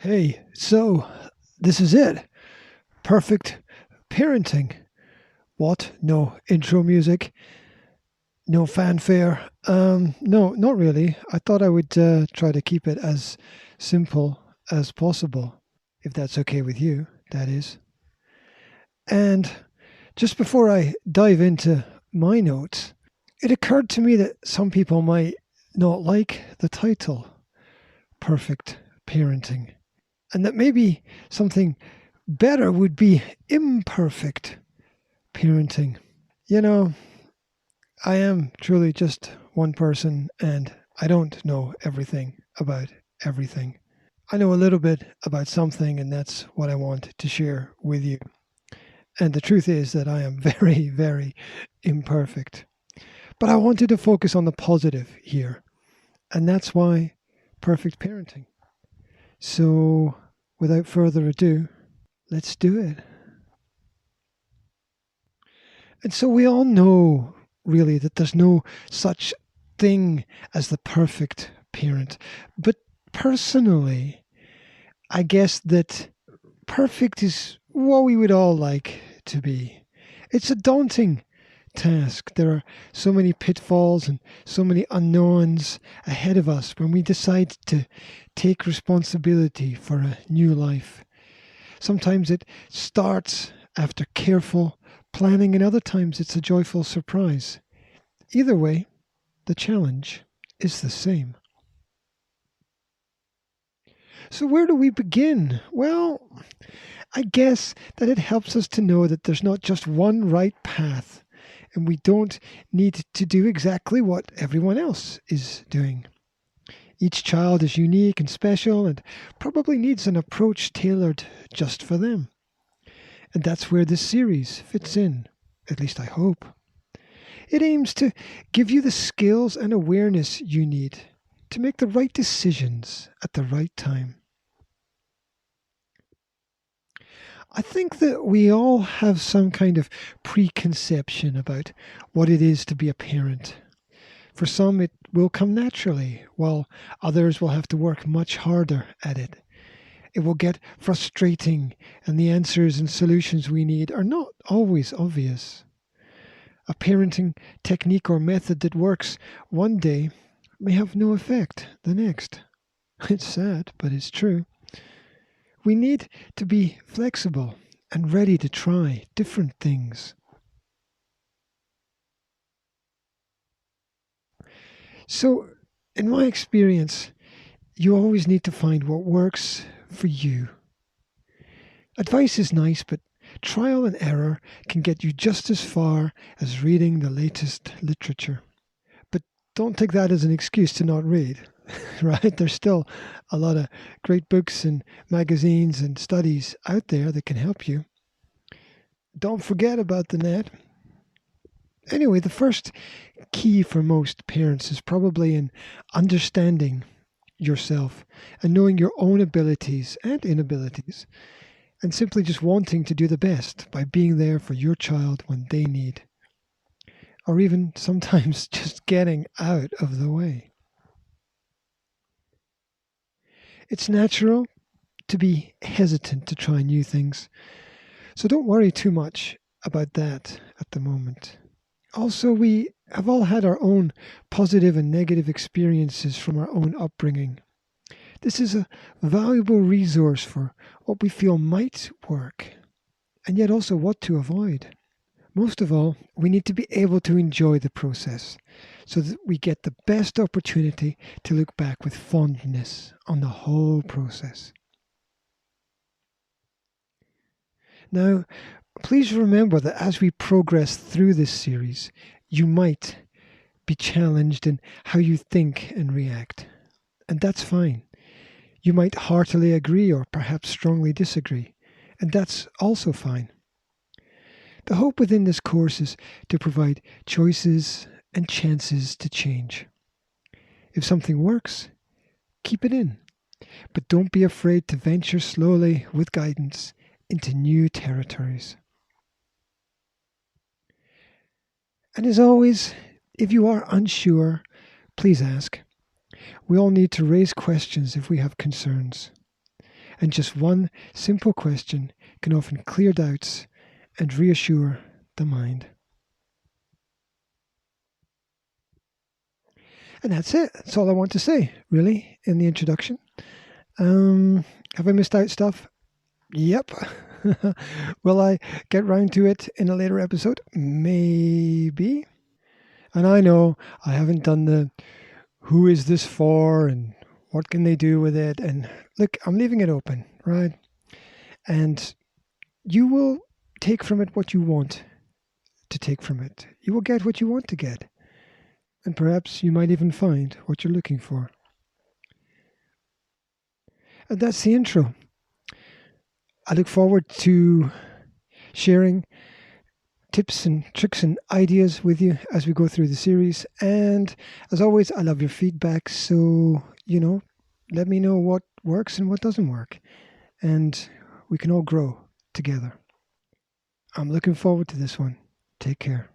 Hey, so this is it. Perfect parenting. What? No intro music, no fanfare. No, not really. I thought I would try to keep it as simple as possible, if that's okay with you, that is. And just before I dive into my notes, it occurred to me that some people might not like the title, Perfect Parenting, and that maybe something better would be imperfect parenting. You know, I am truly just one person and I don't know everything about everything. I know a little bit about something, and that's what I want to share with you. And the truth is that I am very, very imperfect. But I wanted to focus on the positive here, and that's why perfect parenting. So, without further ado, let's do it. And so we all know, really, that there's no such thing as the perfect parent. But personally, I guess that perfect is what we would all like to be. It's a daunting task. There are so many pitfalls and so many unknowns ahead of us when we decide to take responsibility for a new life. Sometimes it starts after careful planning, and other times it's a joyful surprise. Either way, the challenge is the same. So, where do we begin? Well, I guess that it helps us to know that there's not just one right path, and we don't need to do exactly what everyone else is doing. Each child is unique and special and probably needs an approach tailored just for them. And that's where this series fits in, at least I hope. It aims to give you the skills and awareness you need to make the right decisions at the right time. I think that we all have some kind of preconception about what it is to be a parent. For some, it will come naturally, while others will have to work much harder at it. It will get frustrating, and the answers and solutions we need are not always obvious. A parenting technique or method that works one day may have no effect the next. It's sad, but it's true. We need to be flexible and ready to try different things. So, in my experience, you always need to find what works for you. Advice is nice, but trial and error can get you just as far as reading the latest literature. But don't take that as an excuse to not read, right? There's still a lot of great books and magazines and studies out there that can help you. Don't forget about the net. Anyway, the first key for most parents is probably in understanding yourself and knowing your own abilities and inabilities, and simply just wanting to do the best by being there for your child when they need, or even sometimes just getting out of the way. It's natural to be hesitant to try new things, so don't worry too much about that at the moment. Also, we have all had our own positive and negative experiences from our own upbringing. This is a valuable resource for what we feel might work, and yet also what to avoid. Most of all, we need to be able to enjoy the process so that we get the best opportunity to look back with fondness on the whole process. Now, please remember that as we progress through this series, you might be challenged in how you think and react. And that's fine. You might heartily agree or perhaps strongly disagree. And that's also fine. The hope within this course is to provide choices and chances to change. If something works, keep it in. But don't be afraid to venture slowly with guidance into new territories. And as always, if you are unsure, please ask. We all need to raise questions if we have concerns. And just one simple question can often clear doubts and reassure the mind. And that's it. That's all I want to say, really, in the introduction. Have I missed out stuff? Yep. Will I get round to it in a later episode? Maybe. And I know I haven't done the who is this for and what can they do with it. And look, I'm leaving it open, right? And you will take from it what you want to take from it. You will get what you want to get. And perhaps you might even find what you're looking for. And that's the intro. I look forward to sharing tips and tricks and ideas with you as we go through the series. And as always, I love your feedback. So, let me know what works and what doesn't work. And we can all grow together. I'm looking forward to this one. Take care.